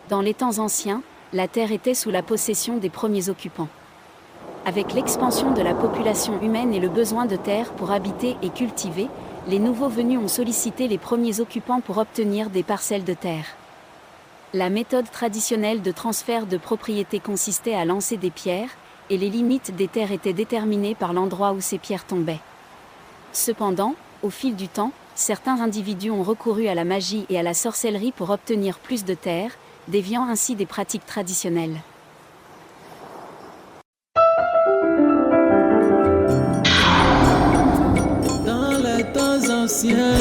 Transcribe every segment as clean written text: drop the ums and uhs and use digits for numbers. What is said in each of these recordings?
Dans les temps anciens, la terre était sous la possession des premiers occupants. Avec l'expansion de la population humaine et le besoin de terre pour habiter et cultiver, les nouveaux venus ont sollicité les premiers occupants pour obtenir des parcelles de terre. La méthode traditionnelle de transfert de propriété consistait à lancer des pierres, et les limites des terres étaient déterminées par l'endroit où ces pierres tombaient. Cependant, au fil du temps, certains individus ont recouru à la magie et à la sorcellerie pour obtenir plus de terre, déviant ainsi des pratiques traditionnelles. Dans les temps anciens,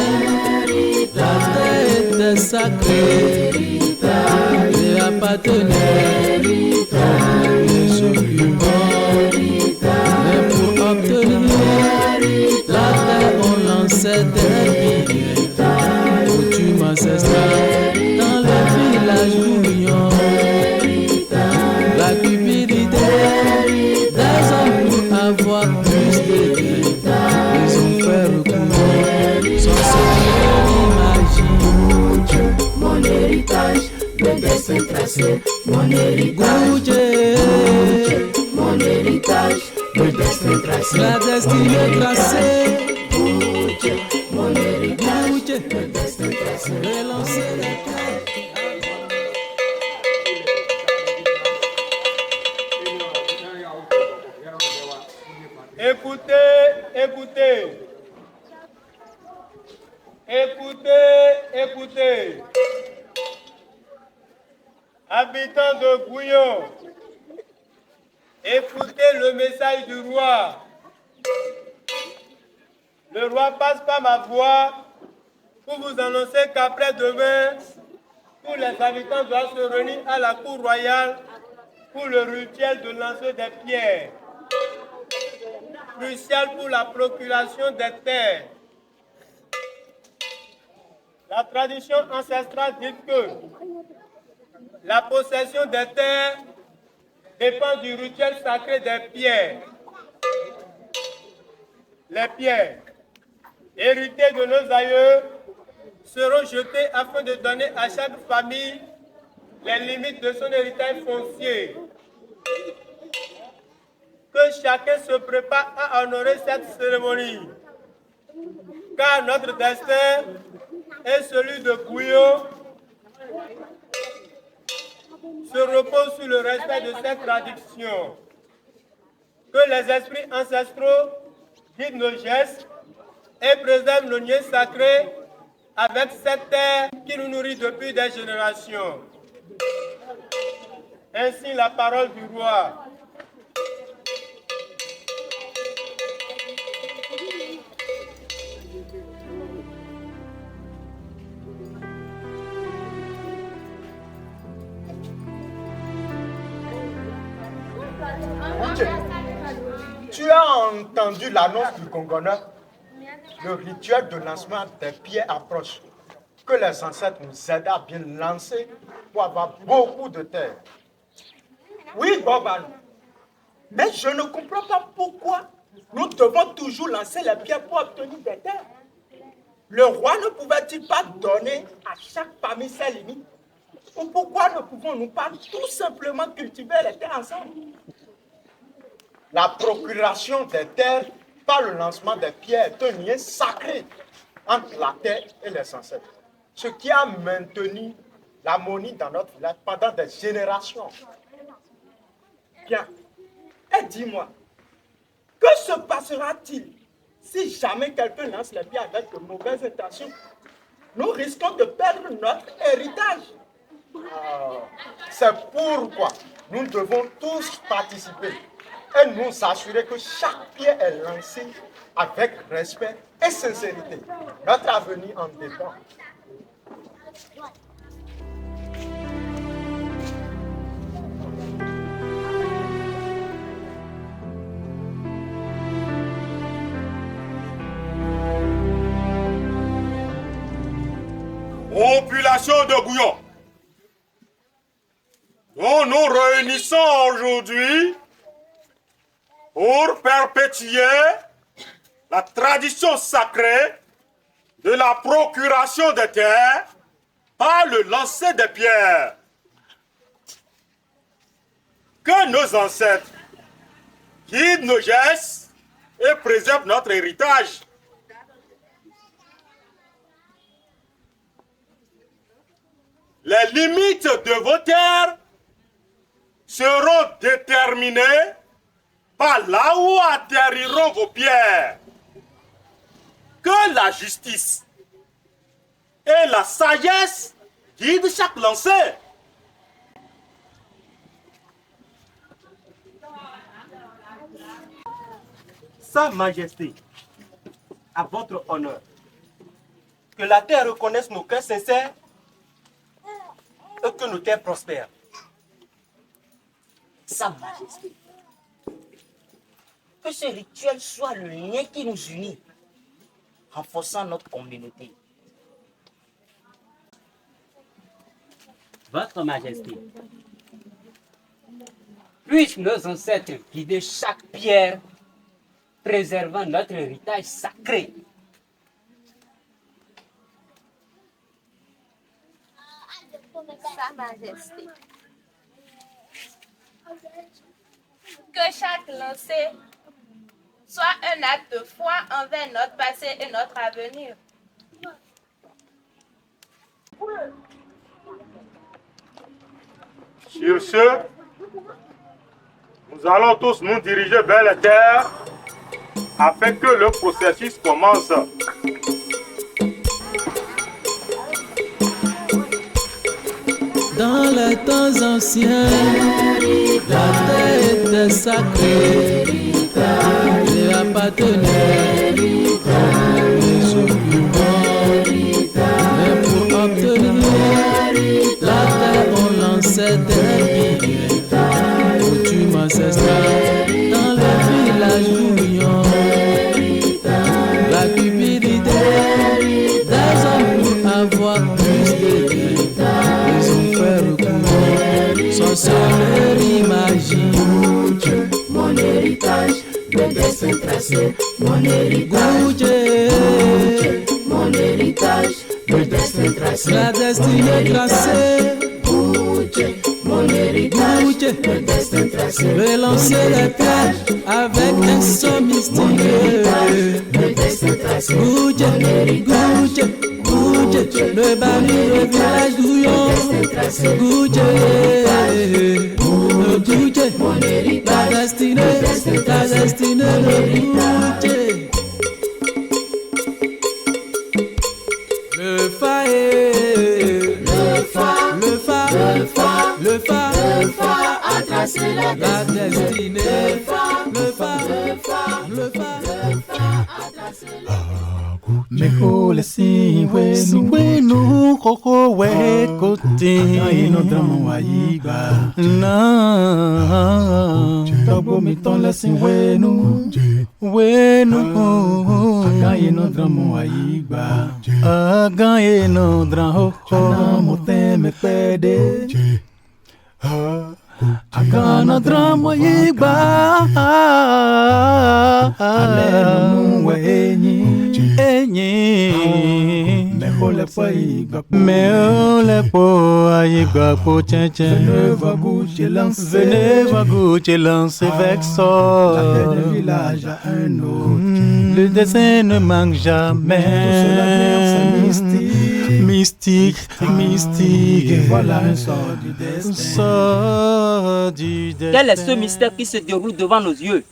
la terre était sacrée et appartenait aux occupants. Mais pour obtenir la terre, on lançait des billets, coutume ancestrale dans le village d'Ounion. La cupidité des hommes pour avoir plus de terre, ils ont fait recours sans sorcier magie. Mon héritage, le destin tracé, mon héritage, mon héritage, le destin tracé, la destinée tracée, mon héritage, le destin tracé, relancer la terre. Écoutez, écoutez. Écoutez, écoutez. Habitants de Gouillon, écoutez le message du roi. Le roi passe par ma voix pour vous annoncer qu'après-demain, tous les habitants doivent se réunir à la cour royale pour le rituel de lancer des pierres, crucial pour la procuration des terres. La tradition ancestrale dit que la possession des terres dépend du rituel sacré des pierres. Les pierres, héritées de nos aïeux, seront jetées afin de donner à chaque famille les limites de son héritage foncier. Que chacun se prépare à honorer cette cérémonie, car notre destin est celui de Gouillon, se repose sur le respect de cette tradition. Que les esprits ancestraux guident nos gestes et préservent le lien sacré avec cette terre qui nous nourrit depuis des générations. Ainsi la parole du roi. Tu as entendu l'annonce du Congoneur? Le rituel de lancement des pierres approche. Que les ancêtres nous aident à bien lancer pour avoir beaucoup de terre. Oui, Boban. Mais je ne comprends pas pourquoi nous devons toujours lancer les pierres pour obtenir des terres. Le roi ne pouvait-il pas donner à chaque famille ses limites? Ou pourquoi ne pouvons-nous pas tout simplement cultiver les terres ensemble? La procuration des terres par le lancement des pierres est un lien sacré entre la terre et les ancêtres. Ce qui a maintenu l'harmonie dans notre village pendant des générations. Bien. Et dis-moi, que se passera-t-il si jamais quelqu'un lance les pierres avec de mauvaises intentions? Nous risquons de perdre notre héritage. C'est pourquoi nous devons tous participer et nous assurer que chaque pierre est lancée avec respect et sincérité. Notre avenir en dépend. Population de Gouillon, nous nous réunissons aujourd'hui pour perpétuer la tradition sacrée de la procuration des terres par le lancer des pierres. que nos ancêtres guident nos gestes et préservent notre héritage. Les limites de vos terres seront déterminées par là où atterriront vos pierres. Que la justice et la sagesse guident chaque lancé. Sa Majesté, à votre honneur, que la terre reconnaisse nos cœurs sincères et que nos terres prospèrent. Sa Majesté, que ce rituel soit le lien qui nous unit, renforçant notre communauté. Votre Majesté, puissent nos ancêtres guider chaque pierre, préservant notre héritage sacré. Sa Majesté, que chaque lancer soit un acte de foi envers notre passé et notre avenir. Sur ce, nous allons tous nous diriger vers la terre afin que le processus commence. Dans les temps anciens, la terre était sacrée et appartenait aux occupants. Mais pour obtenir la terre, on lançait des billets, coutume ancestrale dans les villages bouillants. La cupidité des hommes pour avoir plus de gains, ils ont fait recours, sorcellerie, magie. Mon héritage, le destin tracé, mon héritage, mon héritage, le destin tracé, la destinée tracée. Mon héritage, le destin tracé, Relancer les pierres avec un son mystique. le destin tracé, Goudje, le baril, le village d'Ouillon. Goudje, mon héritage, la destinée de Goudje. Le phare a tracé la destinée. Le phare a tracé Meko le si wenu koko we kote ino drama wa yiba na tabo mi ton le si wenu aga ino drama wa yiba aga ino drama ho mo teme pede aga na drama yiba ale no we enyi mehole po ayiga po tchenchen venez va goûter lance avec ça la terre de village à un autre le dessin ne manque jamais tout cela c'est mystique et voilà un sort du destin Quel est ce mystère qui se déroule devant nos yeux?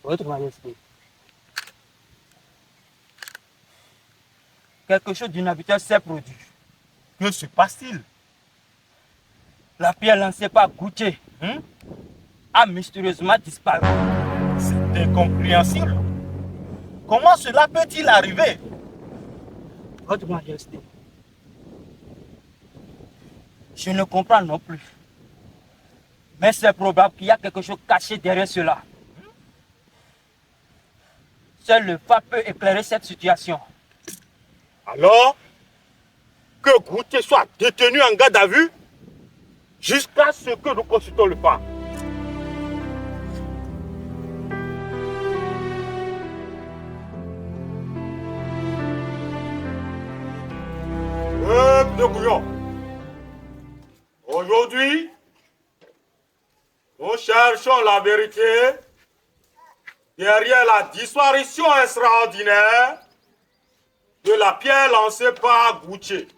Votre Majesté, quelque chose d'inhabituel s'est produit. Que se passe-t-il? La pierre lancée par Goutier a mystérieusement disparu. C'est incompréhensible. Comment cela peut-il arriver? Votre Majesté, je ne comprends non plus. Mais c'est probable qu'il y a quelque chose caché derrière cela. Seul le phare peut éclairer cette situation. Alors, que Goutier soit détenu en garde à vue jusqu'à ce que nous consultons le phare. de Gouillon. Aujourd'hui, nous cherchons la vérité derrière la disparition extraordinaire de la pierre lancée par Gouché.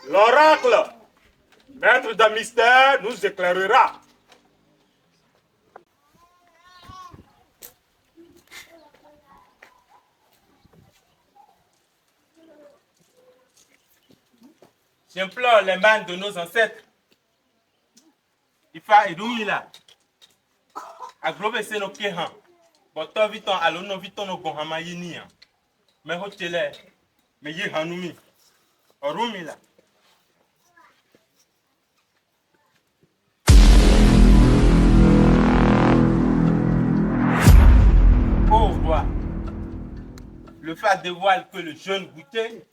L'oracle, maître de mystère, nous éclairera. J'implore les mains de nos ancêtres. Ifa Edumila. Aglobe se no kehan. Boto viton alono viton no gohama yinia. Me hotele. Me yi hanumi. Orumila. Oh roi. Le fait dévoile que le jeune Gouté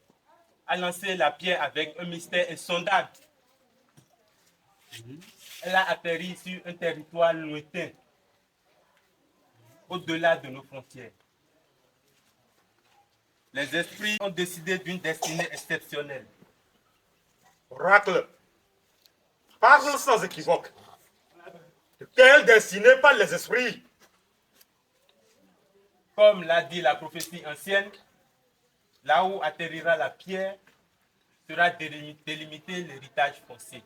a lancé la pierre avec un mystère insondable. Elle a atterri sur un territoire lointain, au-delà de nos frontières. Les esprits ont décidé d'une destinée exceptionnelle. Oracle, parle sans équivoque. De quelle destinée parlent les esprits? Comme l'a dit la prophétie ancienne, là où atterrira la pierre sera délimité l'héritage foncier.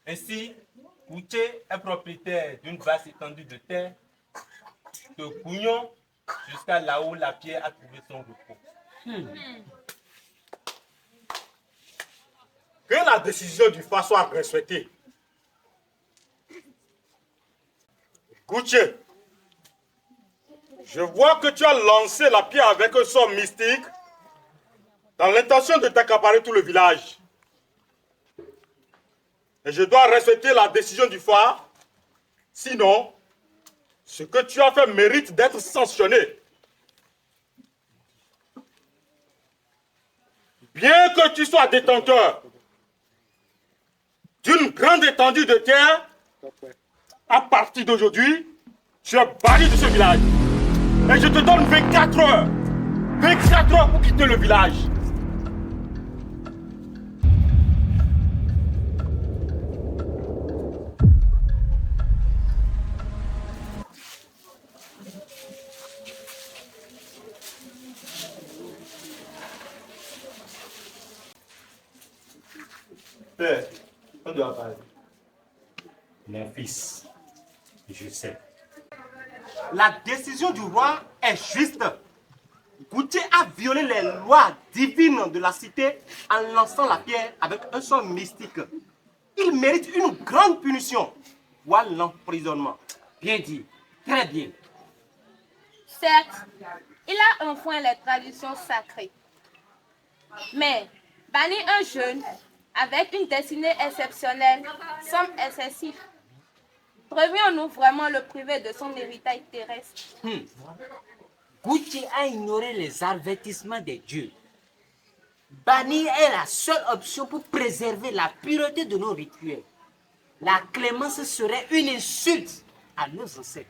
Ainsi, Gouché est propriétaire d'une vaste étendue de terre, de Gouillon jusqu'à là où la pierre a trouvé son repos. Que la décision du phare soit respectée. Gouché, je vois que tu as lancé la pierre avec un sort mystique dans l'intention de t'accaparer tout le village. Et je dois respecter la décision du phare. Sinon, ce que tu as fait mérite d'être sanctionné. Bien que tu sois détenteur d'une grande étendue de terre, à partir d'aujourd'hui, tu es banni de ce village. Et je te donne 24 heures. 24 heures pour quitter le village. Père, on doit parler. Mon fils, je sais. La décision du roi est juste. Gouché a violé les lois divines de la cité en lançant la pierre avec un sort mystique. Il mérite une grande punition, voire l'emprisonnement. Bien dit, très bien. Certes, il a enfreint les traditions sacrées. Mais bannir un jeune avec une destinée exceptionnelle semble excessif. Devions-nous vraiment le priver de son héritage terrestre? Gouché a ignoré les avertissements des dieux. Bannir est la seule option pour préserver la pureté de nos rituels. La clémence serait une insulte à nos ancêtres.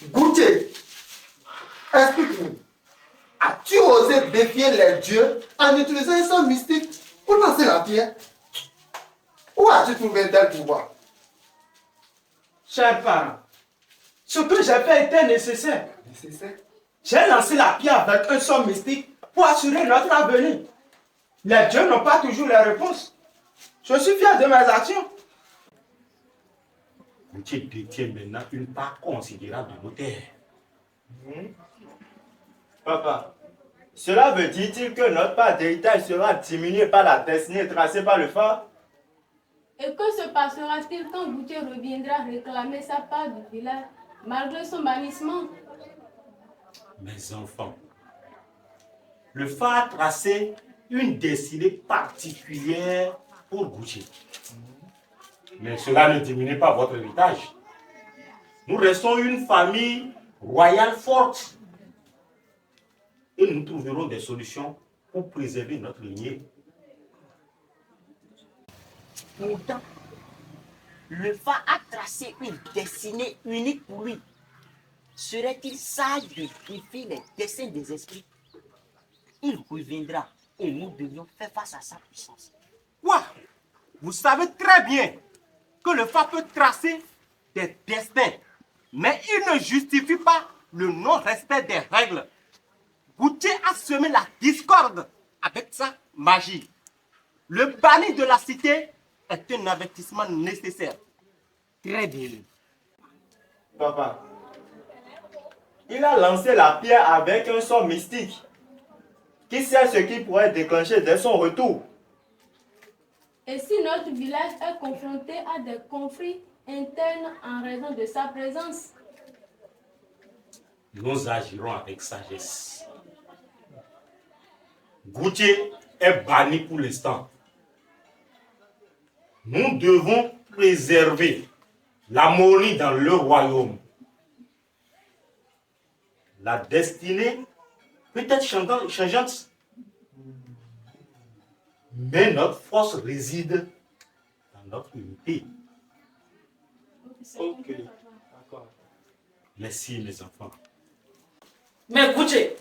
Gouché, explique-nous. As-tu osé défier les dieux en utilisant un sort mystique pour lancer la pierre? Où as-tu trouvé un tel pouvoir? Chers parents, ce que j'ai fait était nécessaire. J'ai lancé la pierre avec un sort mystique pour assurer notre avenir. Les dieux n'ont pas toujours les réponses. Je suis fier de mes actions. Gouché détient maintenant une part considérable de nos terres. Papa, cela veut dire-t-il que notre part d'héritage sera diminuée par la destinée tracée par le phare? Et que se passera-t-il quand Gouché reviendra réclamer sa part du village, malgré son bannissement? Mes enfants, le phare a tracé une destinée particulière pour Gouché. Mais cela ne diminue pas votre héritage. Nous restons une famille royale forte. Et nous trouverons des solutions pour préserver notre lignée. Pourtant, le phare a tracé une destinée unique pour lui. serait-il sage de défier les desseins des esprits? Il reviendra et nous devions faire face à sa puissance. Quoi? Vous savez très bien que le phare peut tracer des destins, mais il ne justifie pas le non-respect des règles. Goutier a semé la discorde avec sa magie. Le banni de la cité est un avertissement nécessaire. Très bien. Papa, il a lancé la pierre avec un sort mystique. Qui sait ce qui pourrait déclencher dès son retour? Et si notre village est confronté à des conflits internes en raison de sa présence? Nous agirons avec sagesse. Goutier est banni pour l'instant. Nous devons préserver l'harmonie dans le royaume. La destinée peut être changeante, mais notre force réside dans notre unité. Ok, d'accord. Merci mes enfants. Mais Goutier,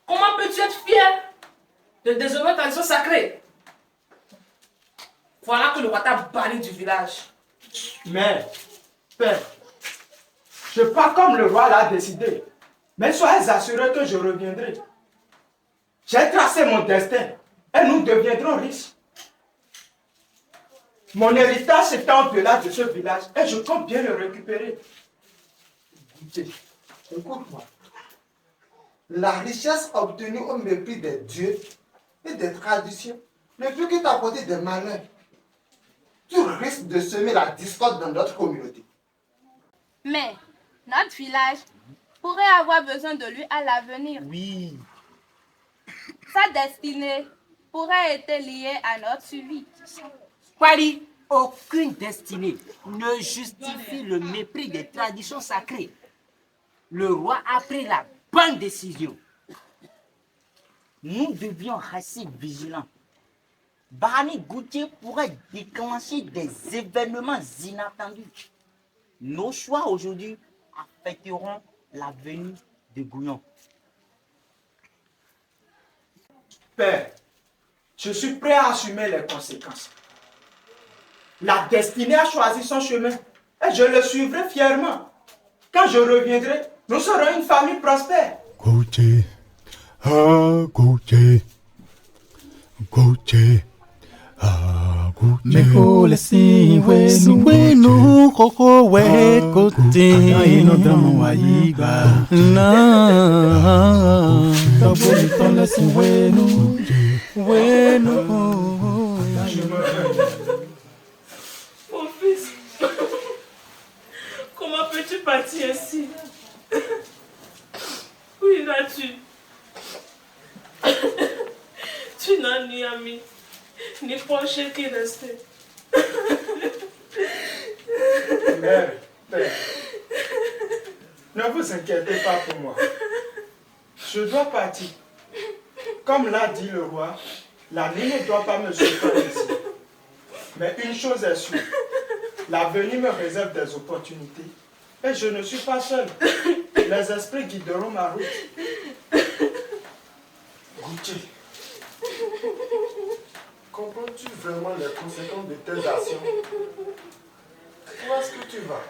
comment peux-tu être fier de désobéir aux traditions sacrées? Voilà que le roi t'a banni du village. Mais, père, je pars comme le roi l'a décidé. Mais soyez assurés que je reviendrai. J'ai tracé mon destin et nous deviendrons riches. Mon héritage est au-delà de ce village et je compte bien le récupérer. Goutier, écoute-moi. La richesse obtenue au mépris des dieux et des traditions ne peut que t'apporter des malheurs. Tu risques de semer la discorde dans notre communauté. Mais notre village pourrait avoir besoin de lui à l'avenir. Oui. Sa destinée pourrait être liée à notre suivi. Kwali, aucune destinée ne justifie le mépris des traditions sacrées. Le roi a pris la bonne décision. Nous devions rester vigilants. Barani Goutier pourrait déclencher des événements inattendus. Nos choix aujourd'hui affecteront la venue de Gouillon. Père, je suis prêt à assumer les conséquences. La destinée a choisi son chemin et je le suivrai fièrement. Quand je reviendrai, nous serons une famille prospère. Goutier, ah Goutier, Goutier, ah Goutier. Meko lesi wenu koko we kote. Ino drama wa yiba. Na. Tabuli tola si wenu, wenu. Mon fils, comment peux-tu partir ainsi? Où iras-tu? Tu n'as ni ami, ni proche qui reste. Mère, père, ne vous inquiétez pas pour moi. Je dois partir. Comme l'a dit le roi, la nuit ne doit pas me surprendre ici. Mais une chose est sûre, l'avenir me réserve des opportunités. Et je ne suis pas seul. Les esprits guideront ma route. Goutier, comprends-tu vraiment les conséquences de tes actions? Où est-ce que tu vas?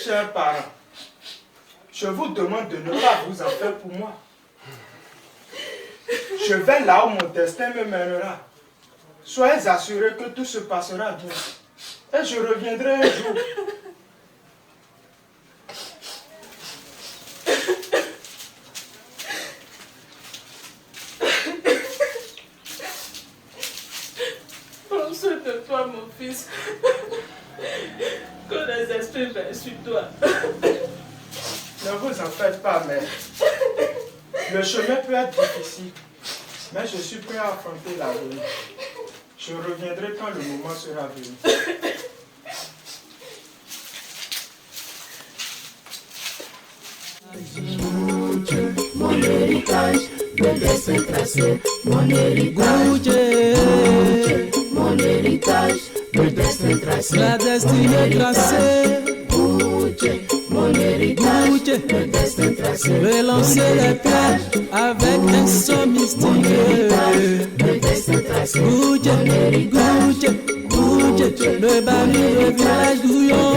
Chers parents, je vous demande de ne pas vous en faire pour moi. Je vais là où mon destin me mènera. Soyez assurés que tout se passera bien. Et je reviendrai un jour. Prends soin de toi, mon fils. Que les esprits veillent sur toi. Ne vous en faites pas, mère. Le chemin peut être difficile, mais je suis prêt à affronter l'avenir. Je reviendrai quand le moment sera venu. Mon héritage, le destin tracé, mon héritage, mon héritage, le destin tracé, la destinée tracée. mon héritage, le destin tracé. Relancer les pierres avec un son mystique. Le destin tracé, Gouche, le bami, le village Gouillon.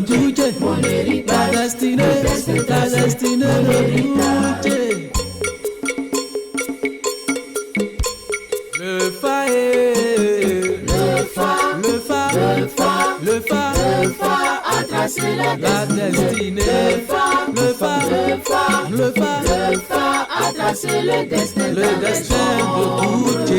Gouche, mon héritage, la destinée, le Gouche. Le phare a tracé la destinée. Le phare a tracé le destin de Gouche.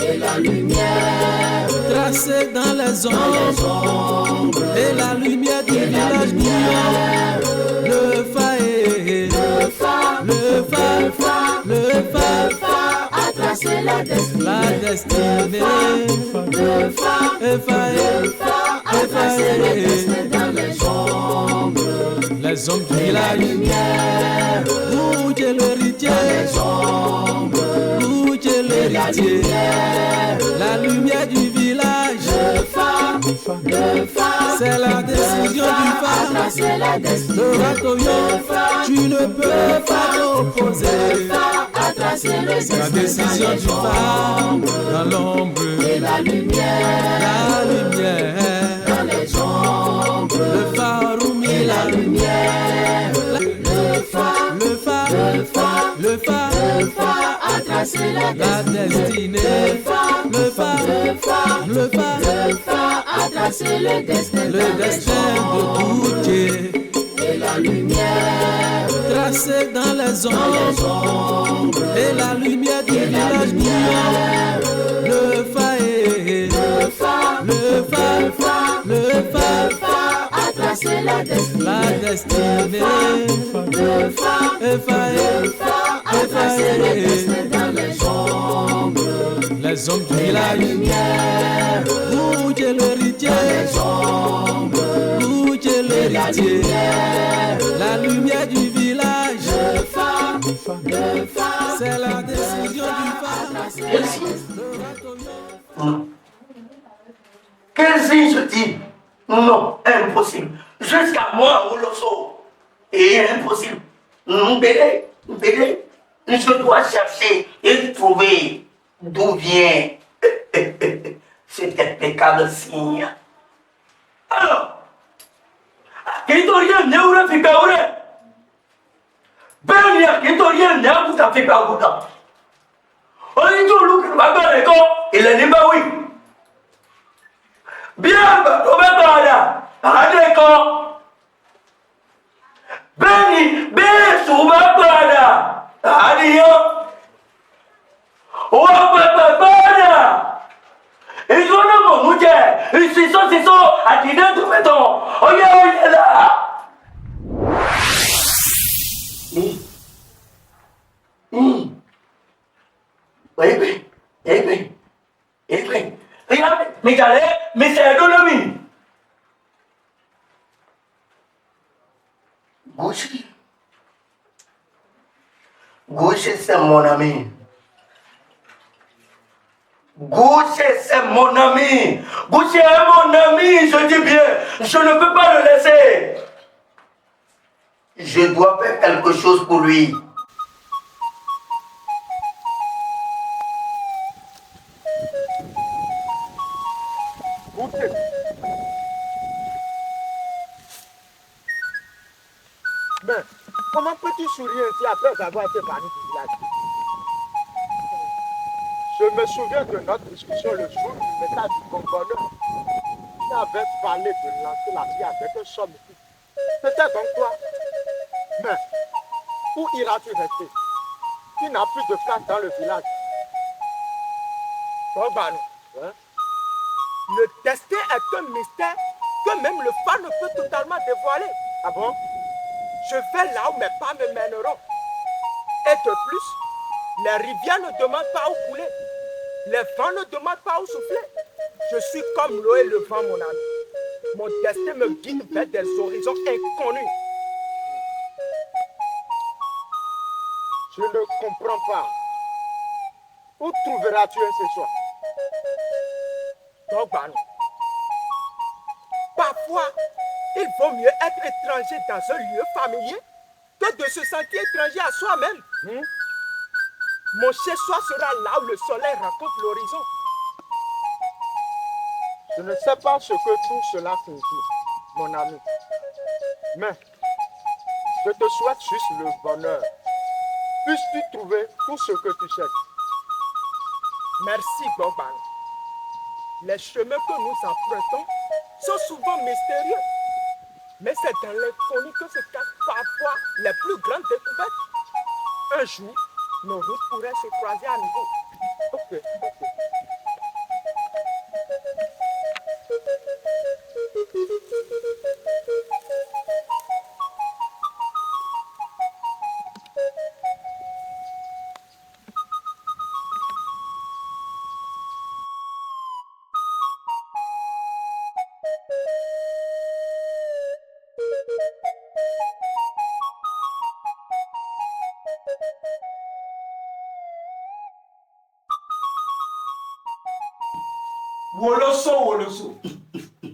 Et la lumière tracée dans les ombres. Et la lumière du village Gouillon. Le phare a tracé la destinée. Le phare a tracé le destin dans les ombres. Les hommes du village. Gouche l'héritier. Gouche l'héritier. La lumière du village. Le phare c'est la décision du phare. Le ratoyon, tu ne peux pas t'opposer. La décision du phare dans l'ombre. Et la lumière dans les ombres. Le phare oublie la lumière. Le phare a tracé la destinée. Le phare a tracé le destin de Gouche. Et la lumière tracée dans les ombres. Et la lumière du village Gouillon. Le phare a tracé la destinée. Le phare a tracé le destin dans les ombres. Les hommes du village. Gouche l'héritier. Gouche l'héritier. La lumière du village. Le phare c'est la décision du phare. Quel signe je dis? Non, impossible. Jusqu'à moi, Oloso. Et impossible. Mbélé, je dois chercher et trouver d'où vient cet impeccable signe. Alors, Kitorien Neura Fikaure. Benia Kitorien Neaputa Fikaouda. Olinjo Luke Bagareko, il est Nibawi. Bien, Robert Adeko. Beni, Besubabada. Adio. Wapapabada. Ils ont le mot, ils sont, à dîner de béton. Oye, là. Regarde, mais c'est l'économie. Gouche, c'est mon ami. Gouche, c'est mon ami. Gouche est mon ami, je dis bien. Je ne peux pas le laisser. Je dois faire quelque chose pour lui. Mais comment peux-tu sourire ainsi après avoir été banni du village? Je me souviens de notre discussion le jour du message du gouverneur qui avait parlé de lancer la vie avec un somme. C'était donc toi. Mais où iras-tu rester? Tu n'as plus de place dans le village. Bon, bah non. Hein? Le destin est un mystère que même le phare ne peut totalement dévoiler. Ah bon? Je vais là où mes pas me mèneront. Et de plus, les rivières ne demandent pas où couler. Les vents ne demandent pas où souffler. Je suis comme l'eau et le vent, mon ami. Mon destin me guide vers des horizons inconnus. Je ne comprends pas. Où trouveras-tu un ce soir? Donc, bah non. parfois, il vaut mieux être étranger dans un lieu familier que de se sentir étranger à soi-même. Mon chez-soi sera là où le soleil rencontre l'horizon. Je ne sais pas ce que tout cela signifie, mon ami. Mais je te souhaite juste le bonheur. Puisses-tu trouver tout ce que tu cherches. Merci, Gogban. Les chemins que nous empruntons sont souvent mystérieux. Mais c'est dans l'inconnu que se cachent parfois les plus grandes découvertes. Un jour, nos routes pourraient se croiser à nouveau. Ok.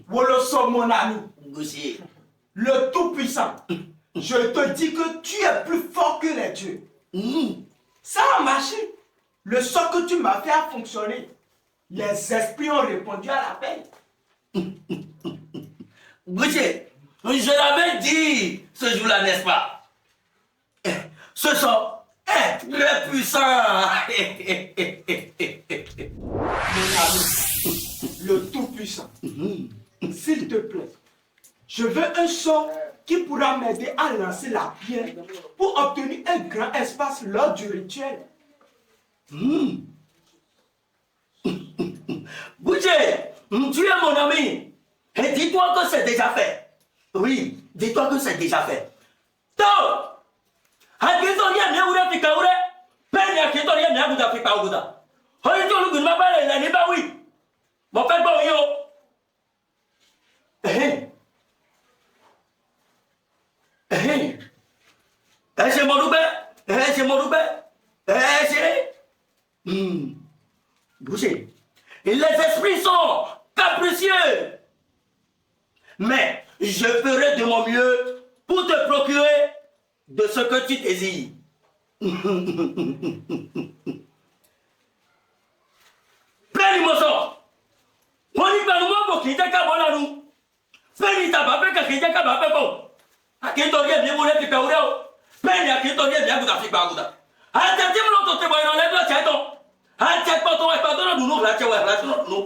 Woloso, mon ami. Le Tout-Puissant. Je te dis que tu es plus fort que les dieux. Ça a marché. Le sort que tu m'as fait a fonctionné. Les esprits ont répondu à l'appel. Boucher, je l'avais dit ce jour-là, n'est-ce pas? Ce sort est très puissant. Mon ami, le Tout-Puissant, s'il te plaît, je veux un sort qui pourra m'aider à lancer la pierre pour obtenir un grand espace lors du rituel. Boucher, tu es mon ami. Et dis-toi que c'est déjà fait. Oui, dis-toi que c'est déjà fait. Donc, Hakitoria Miaouda Pikaoure, Penny Hakitoria Miaouda Pikaouda. Hoyto Lumaba et la Nibawi. Mon père Boyo. C'est mon loupé. C'est mon loupé. Boucher, les esprits sont capricieux. Mais je ferai de mon mieux pour te procurer de ce que tu désires. Prends-moi on y va nous pour quitter Kabolanou. Fais-lui ta bappe qu'à quitter Kabape. A qui t'aurait bien voulu te caourer. Fais-lui à qui t'aurait bien voulu te faire Baguda. Attends-moi l'autre te voyons les deux têtons. Attends pas ton esprit de nous la tchouer la nous.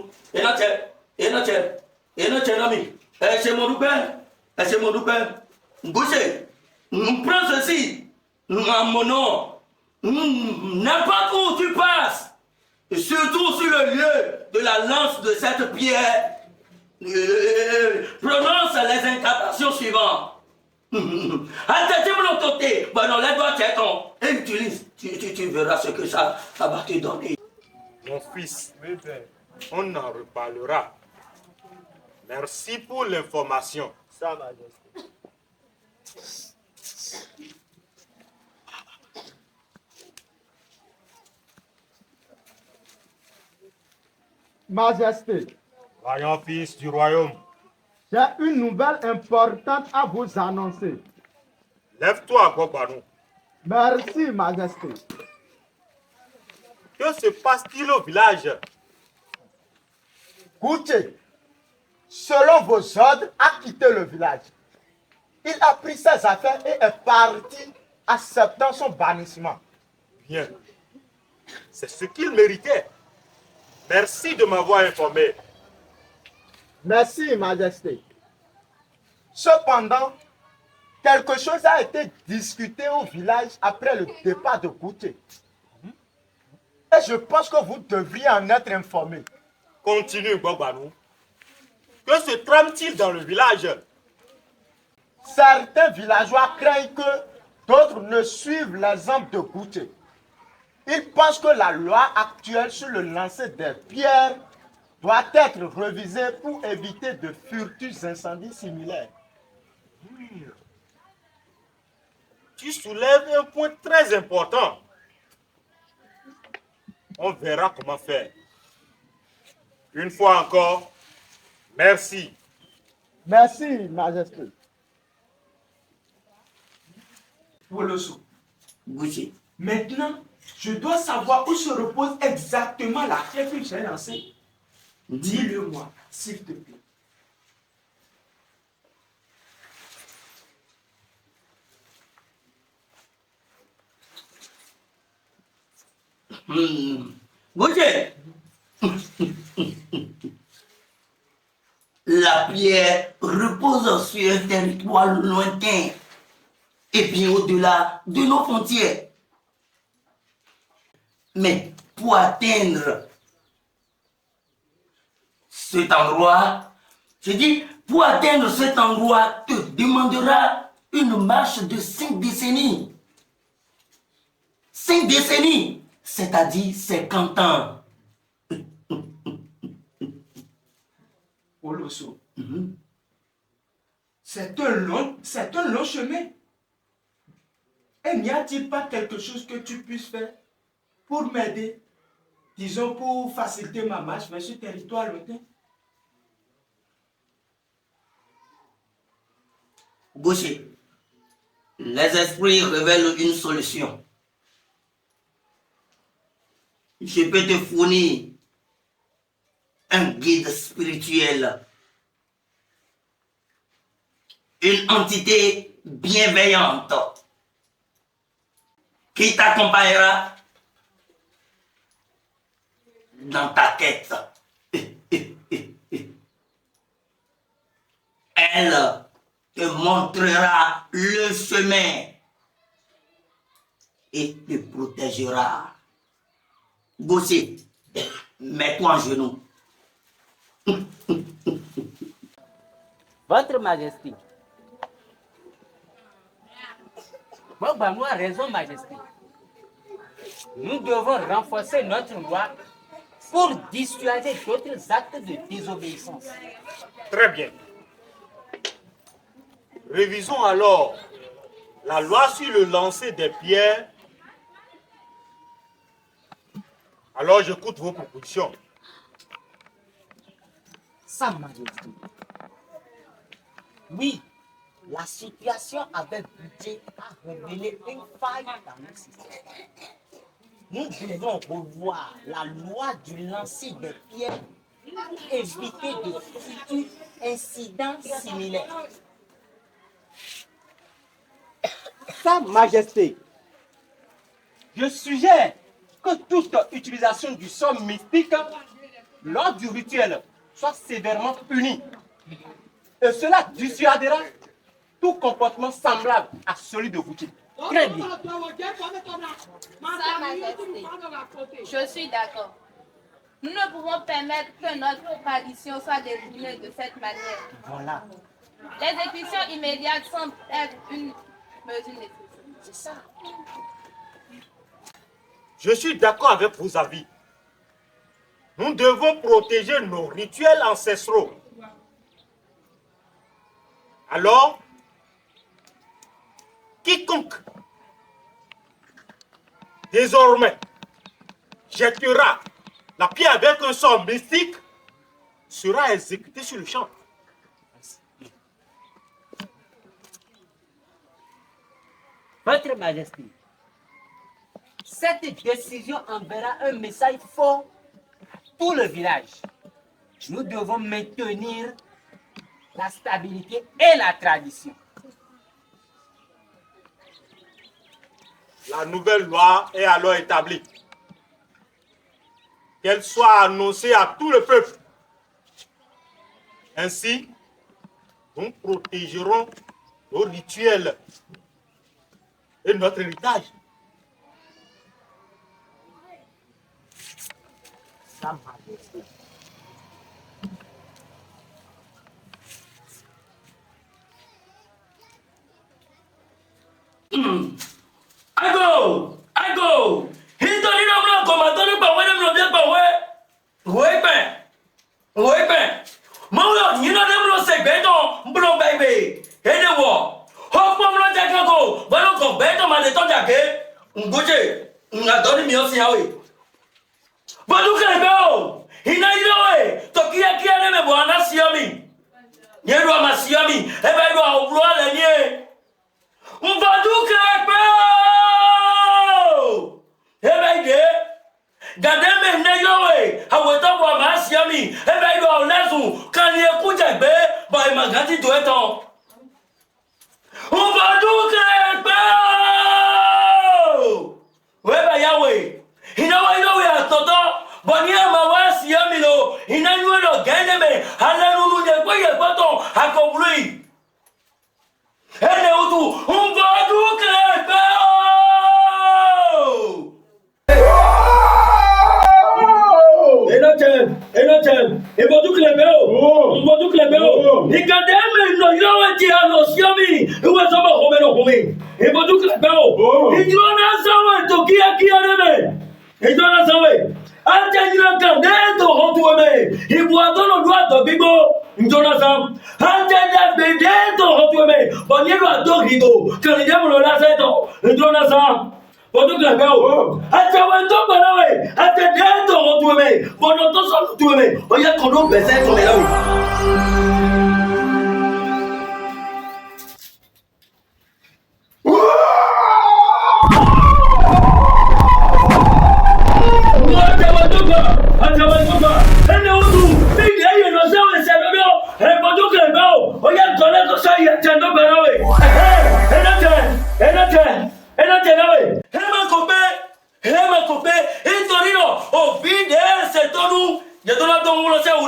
Et notre ami. C'est mon père. C'est mon père. Boucher. Prends ceci. Mon nom. N'importe où tu passes. Surtout sur le lieu de la lance de cette pierre, prononce les incantations suivantes. Et utilise, tu verras ce que ça va te donner. Mon fils, on en reparlera. Merci pour l'information. Sa Majesté. Majesté, Voyons, fils du royaume. j'ai une nouvelle importante à vous annoncer. Lève-toi, Gogbanou. Merci, Majesté. Que se passe-t-il au village? Goutier, selon vos ordres, a quitté le village. Il a pris ses affaires et est parti, acceptant son bannissement. Bien. C'est ce qu'il méritait. Merci de m'avoir informé. Merci, Majesté. Cependant, quelque chose a été discuté au village après le départ de Goutier. Et je pense que vous devriez en être informé. Continue, Gogbanou. Que se trame-t-il dans le village? Certains villageois craignent que d'autres ne suivent l'exemple de Goutier. Ils pensent que la loi actuelle sur le lancer des pierres doit être révisée pour éviter de futurs incendies similaires. Tu soulèves un point très important. On verra comment faire. Une fois encore, merci. Merci, Majesté. Woloso. Gouché. Maintenant, je dois savoir où se repose exactement la pierre que j'ai lancée. Dis-le-moi, s'il te plaît. Gouché. La pierre repose sur un territoire lointain et bien au-delà de nos frontières. Mais pour atteindre cet endroit, pour atteindre cet endroit, te demandera une marche de 5 décennies. 5 décennies, c'est-à-dire 50 ans. Oloso. C'est un long chemin. Et n'y a-t-il pas quelque chose que tu puisses faire pour m'aider, disons pour faciliter ma marche vers ce territoire lointain? Gaucher, les esprits révèlent une solution. Je peux te fournir un guide spirituel, une entité bienveillante qui t'accompagnera dans ta quête. Elle te montrera le chemin et te protégera. Gaucher, mets-toi en genoux. Votre Majesté. Moi, raison, Majesté. Nous devons renforcer notre loi pour dissuader d'autres actes de désobéissance. Très bien. Révisons alors la loi sur le lancer des pierres. Alors j'écoute vos propositions. Sa Majesté. Oui, la situation avec budget a révélé une faille dans le système. Nous devons revoir la loi du lancer des pierres pour éviter de futurs incidents similaires. Sa Majesté, je suggère que toute utilisation du sort mystique lors du rituel soit sévèrement punie. Et cela dissuadera tout comportement semblable à celui de Gouché. Très bien. Sa Majesté, je suis d'accord. Nous ne pouvons permettre que notre tradition soit détournée de cette manière. Voilà. L'exécution immédiate semble être une mesure nécessaire. C'est ça. Je suis d'accord avec vos avis. Nous devons protéger nos rituels ancestraux. Alors, quiconque désormais jettera la pierre avec un sort mystique sera exécuté sur le champ. Votre Majesté, cette décision enverra un message fort à tout le village. Nous devons maintenir la stabilité et la tradition. La nouvelle loi est alors établie. Qu'elle soit annoncée à tout le peuple. Ainsi, nous protégerons nos rituels et notre héritage. Sa Majesté. Ago! Hitoni no mlo ko matoni pa wele mlo de pa we. Wepe. Mawlo nyina de mlo se beto mlo baby. Hede wo. Hokpo mlo jaka ko, balo ko beto ma de tonja ke. Ngoje, ngadoni mi osi hawe. Badu kale beo. Hina idowe, tokia kia ne me bwana siomi. Nyero amasi Klegbe, bah, il m'a grandi tout le temps. On va tout Klegbe! Ouais, bah, Yahweh. Il n'a pas eu à Toto. Bonia mawa siamilo. Il n'a eu le gain, mais à la loulou de quoi il y a pas ton à couvrir. Elle est autour. On va tout Klegbe! Enochen, et votre clébéo, votre clébéo, et quand même, nous avons été à nos siamis, nous avons romero romé, et votre clébéo, et nous avons été qui a levé, et nous avons Antenna Candeto, Rotuame, et boiton le droit de Bibo, Jonathan, Antenna Bedeto, Rotuame, Boniero à Dorido, quand il y a le lazeto, Jonathan. Bodo Glagao, Atawento Banawe, Atedento Rotuame, Bonoto Sotuame, Oya Kono Bese Toleau. Atawantoka, ene udu, bidi ayo no sawe sebebio, e bodo Glagao, Oya Kono Kosa ya Tendo Banawe. Enochen, Hema Kope, Intorino, au vide, c'est nous, il y a de la donne le ciao.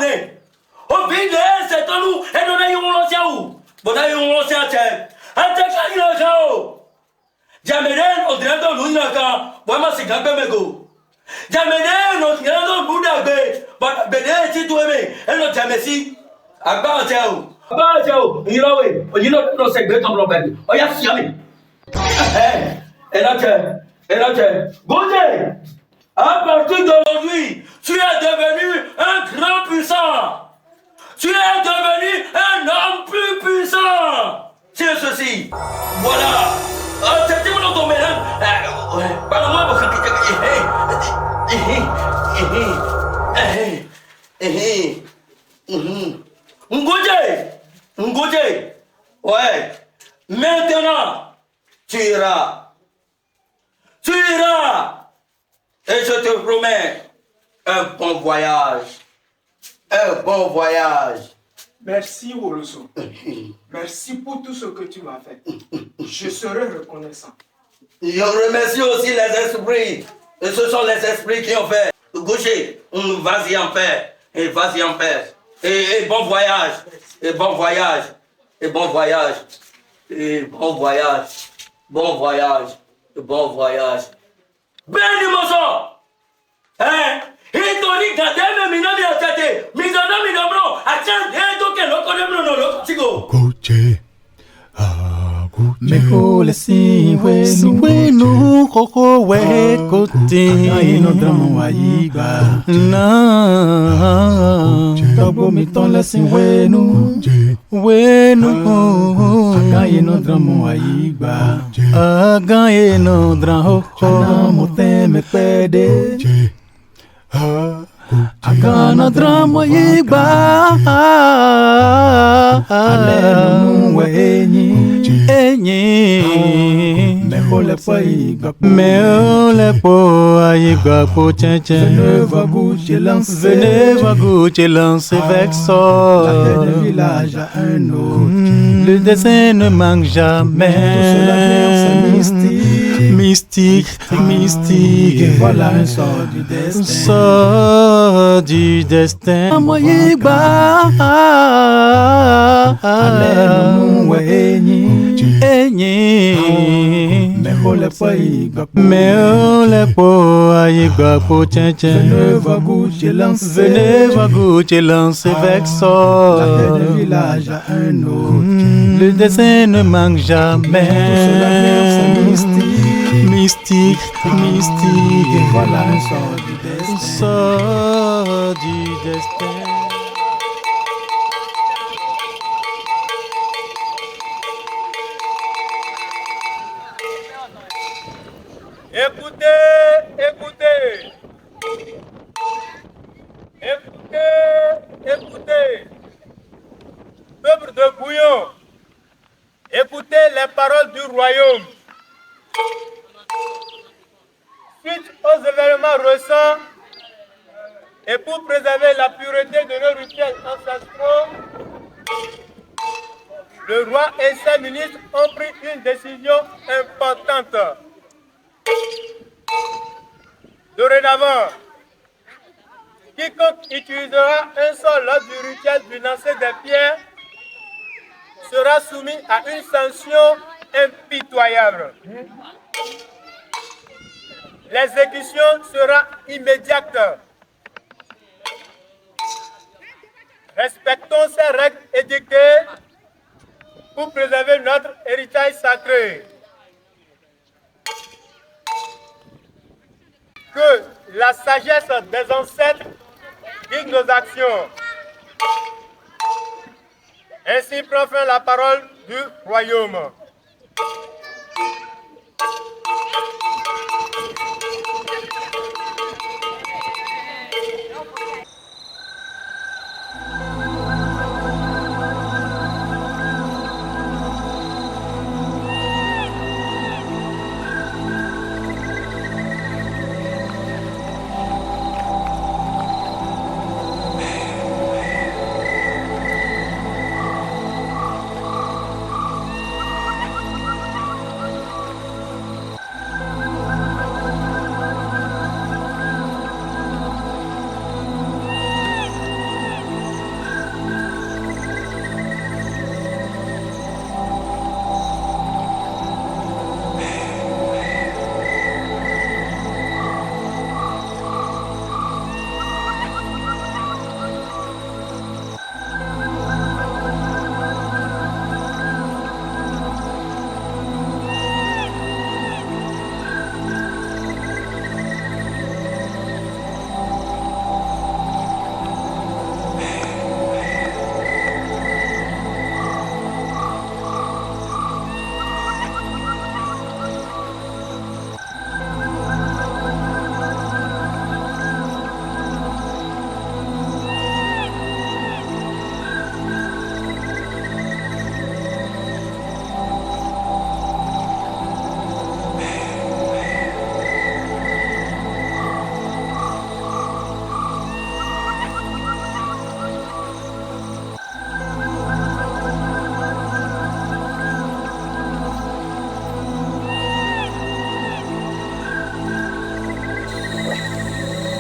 Au vide, c'est nous, et nous n'ayons le ciao. Bon, ayons le ciao. Attaque le ciao. Jameden, au dirait de l'Unaka, Wama Sikabemego. Jameden, au dirait de Boudabe, but Bede, si tu aimais, et le Jamesi, à Barjao. Barjao, you know, no segment of Robert. Oh, yes, yummy. Enochen, Gauthier, à partir d'aujourd'hui, tu es devenu un grand puissant. Tu es devenu un homme plus puissant. C'est ceci. Voilà. C'est mon domaine. Parle-moi parce que Gauthier. Ouais. Maintenant, tu iras. Et je te promets un bon voyage. Un bon voyage. Merci, Woloso. Merci pour tout ce que tu m'as fait. Je serai reconnaissant. Je remercie aussi les esprits. Et ce sont les esprits qui ont fait. Gaucher, vas-y en paix. Et vas-y en paix. Et bon voyage. Et bon voyage. Et bon voyage. Et bon voyage. Bon voyage. Bon voyage. Béni mozo! Hein? Hitori kademe minami atate. Mizana minamro. Achan eto ke loko nemno no loko tigo. Gucci. Meko le si wenu koko we kote ino drama wa yiba na tabo mi ton le si wenu aga ino drama wa yiba aga ino drama ho mote me pede aga na drama yiba ale we enyi mehole po aïga po tchétché venez va goûter lance vexor la tête de village à un autre le dessin ne manque jamais mystique et voilà un sort du destin amoyiba mehole po aïga po tchétché venez va goûter lance vexor la tête de village à un autre le dessin ne manque jamais mystique et voilà un sort du destin. Écoutez, peuple de Bouillon, écoutez les paroles du royaume. Suite aux événements récents et pour préserver la pureté de nos rituels ancestraux, Le roi et ses ministres ont pris une décision importante. Dorénavant, quiconque utilisera un sol lors du rituel du lancer des pierres sera soumis à une sanction impitoyable. L'exécution sera immédiate. Respectons ces règles édictées pour préserver notre héritage sacré. Que la sagesse des ancêtres guide nos actions. Ainsi prend fin la parole du royaume.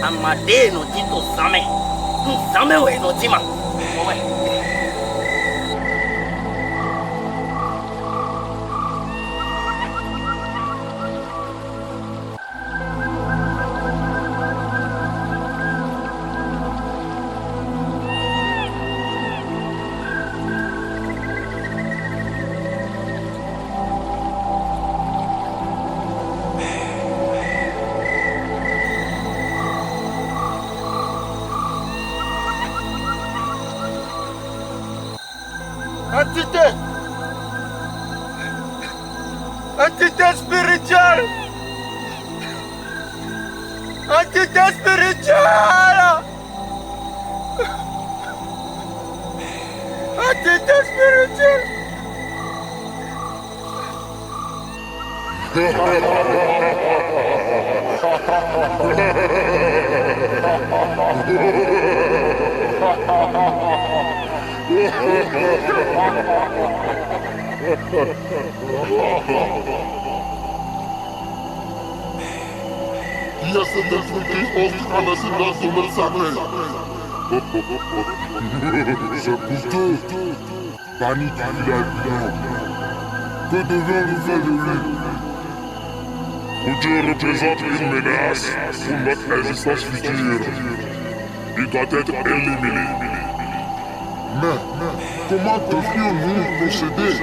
Amade no dito zame. Zame we no tima. Entité spirituelle. Entité spirituelle. Entité spirituelle. Qui est cet esprit qui ose traverser dans ce monde sacré? C'est pour tout, banni du village blanc. Que devons-nous faire de lui? Dieu représente une menace pour notre existence future. Il doit être éliminé. Mais comment devrions-nous procéder?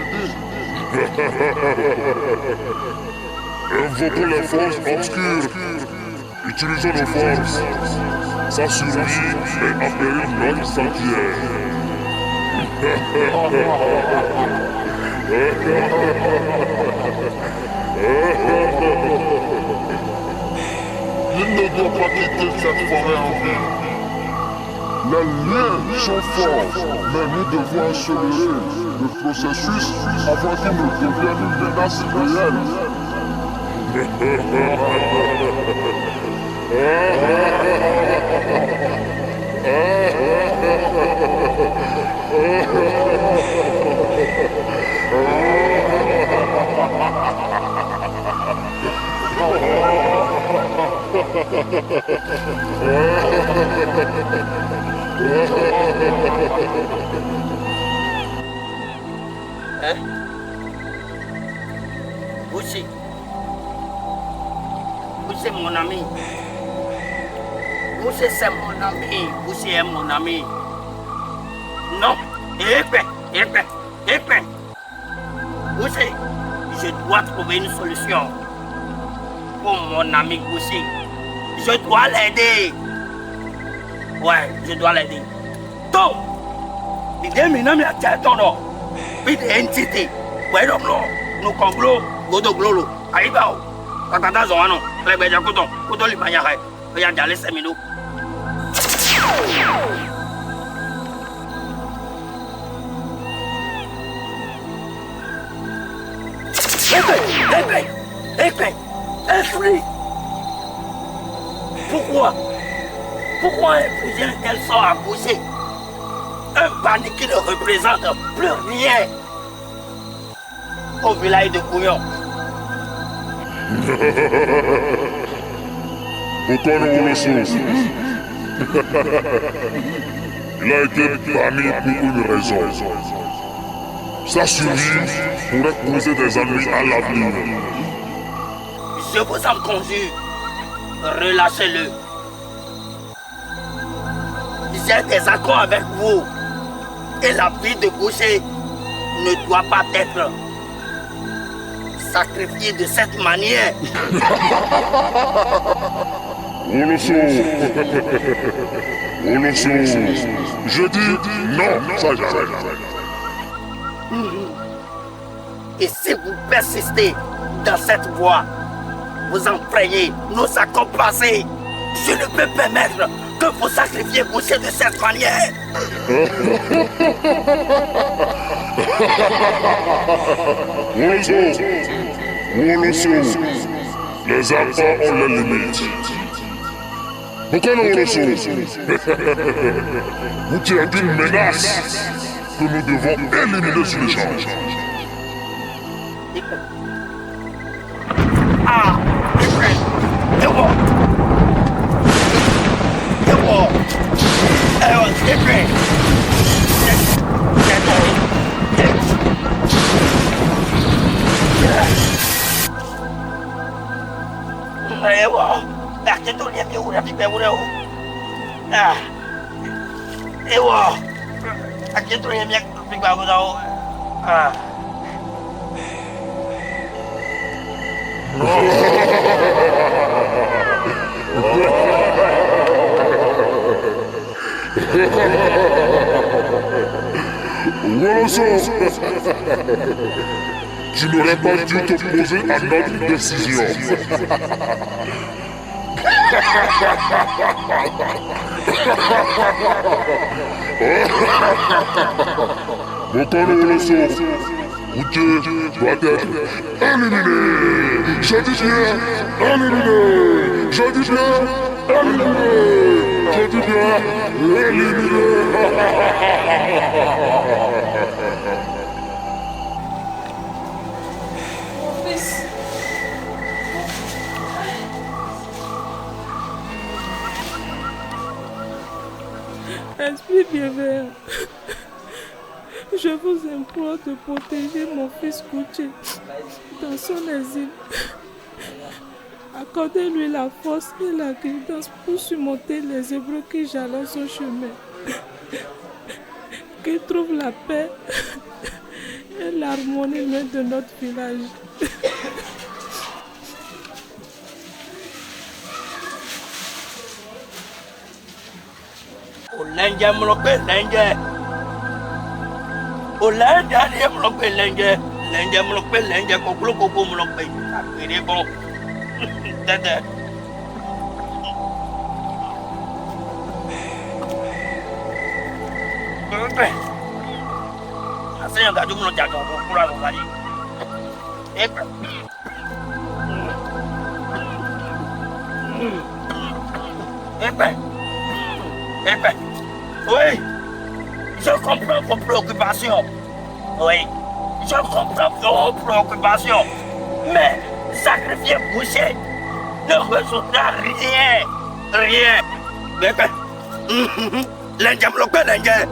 Invoquons les forces obscures. Utilisons nos forces. Sa survie met à péril notre sanctuaire. Il ne doit pas quitter cette forêt en vie. Les liens sont forts, mais nous devons accélérer le processus avant qu'il ne devienne une menace réelle. Hein? Boucher. Boucher, mon ami. Boucher, c'est mon ami. Boucher est mon ami. Non. Épais. Boucher, je dois trouver une solution pour mon ami Boucher. Je dois l'aider. Ouais, je dois l'aider. Donc, il y a un homme qui a été là. Il y a une entité. Ouais, non, nous comprenons. Godo glolo. Aïba. Katata zoano. Les béjas coton. Coton limaya. Regarde, allez, 5 minutes. Épais. Esprit. Pourquoi infliger un tel sort à Boucher? Un banni qui ne représente plus rien au village de Couillon. Pourquoi nous le sommes? Il a été banni pour une raison. Sa survie pourrait causer des ennuis à l'avenir. Je vous en conjure, relâchez-le. J'ai des accords avec vous. Et la vie de Boucher ne doit pas être sacrifiée de cette manière. On le sait. Je dis non, ça j'arrête. Et si vous persistez dans cette voie, vous enfreignez nos accords passés. Je ne peux permettre que vous sacrifiez Boucher de cette manière. On le sait. Les enfants ont leurs limites. Pourquoi nous le savons? Vous qui êtes une menace que nous devons éliminer sur le champ. Tu n'aurais pas dû t'opposer à notre décision. Bokano Oloso, Boucher doit être éliminé. Je dis bien éliminé. Je dis bien éliminé. Je dis bien éliminé. Esprit bienveillant, je vous implore de protéger mon fils Boucher dans son exil. Accordez-lui la force et la guidance pour surmonter les épreuves qui jalonnent son chemin. Qu'il trouve la paix et l'harmonie loin de notre village. Olenge mlope lenge. Olenge mlope lenge. Lenge mlope lenge koklo koko mlope. Apere bon. Dede. Bebe. Asenya gadu mlo jaga ko kula lo bari. Ebe. Ebe. Oui, je comprends vos préoccupations. Oui, je comprends vos préoccupations. Mais sacrifier Boucher ne résoudra rien. Rien. L'Indien me l'appelle l'Indien.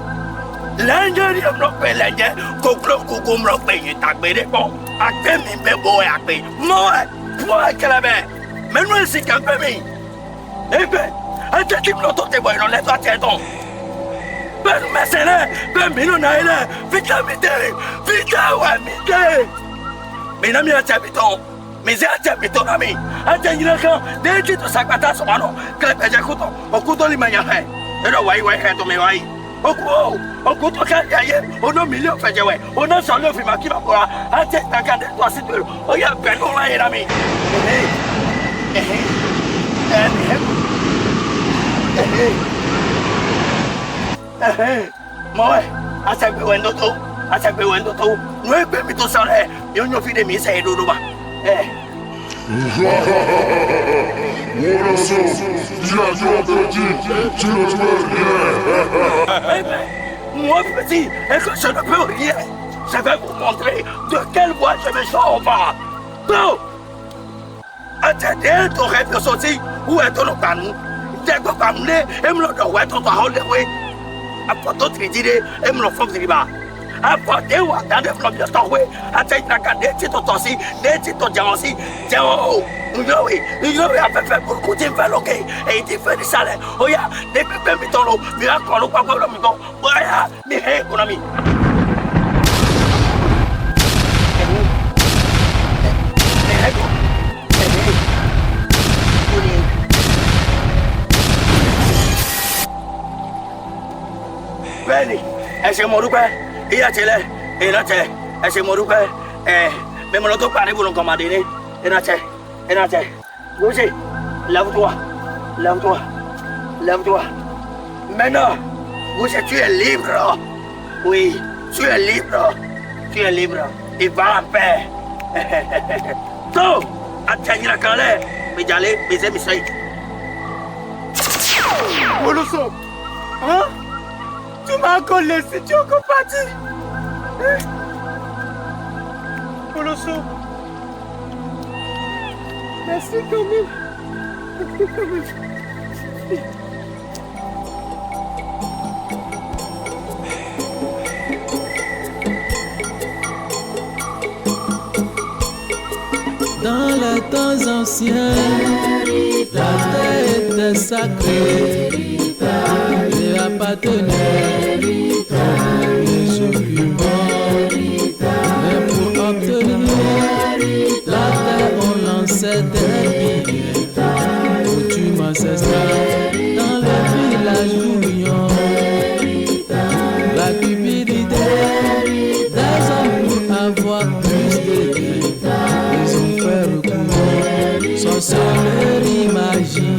L'Indien me l'appelle l'Indien. Koklo koukou me l'appelle l'Indien. Bon, acte mi beau et acte. Moi, pour la main. Mais nous, c'est qu'un peu mi. Eh bien, un petit peu de tes boys, on les doit tirer donc. Ben, mais c'est là, ben, mais nous, n'a là. Vite la mité. Vite la mité. Mais n'a mis un habitant. Mais c'est un habitant, ami. Un habitant, dès que tu sacs à ta somme, que le j'ai couteau, au couteau, les manières. Et le way, mais way. Au couteau, on a million de fait, on a son œuvre, qui va pouvoir. Un tête, toi, si tu veux. Oh, il y a un peu de là, ami. Moi, asabe wendo to, nous est permis tout ça là, et on a fait des mises et dodo ba. Moi petit, et que je ne peux rien, je vais vous montrer de quelle voie je me sors pas. Bon, attendez, ton rêve de sortir, où est ton canon? T'es quoi comme les, et me le doit ton parole de oui. Après d'autres idées, et me le font de riba. Après des ou attendez, from the story, attendez la cadette, c'est ton tossi, c'est ton diamant, c'est oh, nous a fait pour couper le ok, et il fait du salaire. Oh ya, des pépins mit ton lot, mais à quoi le quoi le miton, voilà, mais économie. Benny, est-ce que mon roupe il a télé, et là, est-ce que mon roupe mais mon auto parle, vous l'en commandez, et là, Roger, lève-toi. Maintenant, Roger, tu es libre. Oui, tu es libre. Et va en paix. Donc, atteignez la calais, mais j'allais baiser mes saïs. Molosso, hein? Tu m'as encore laissé, tu es encore parti. Molosso. Merci quand même. Dans les temps anciens, la terre était sacrée et appartenait aux occupants. Mais pour obtenir la terre, on lançait des billets. Coutume ancestrale dans le village d'Ouillon. La cupidité des hommes pour avoir plus de gains. Ils ont fait recours, sorcellerie, magie.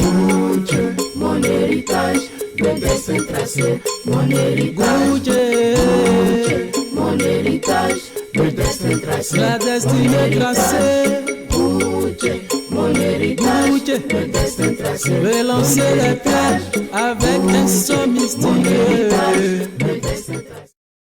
Mon héritage, le destin tracé. Mon héritage, mon héritage, le destin tracé. La destinée tracée. Mon héritage, le destin tracé. Relancer les pièges avec un son mystique.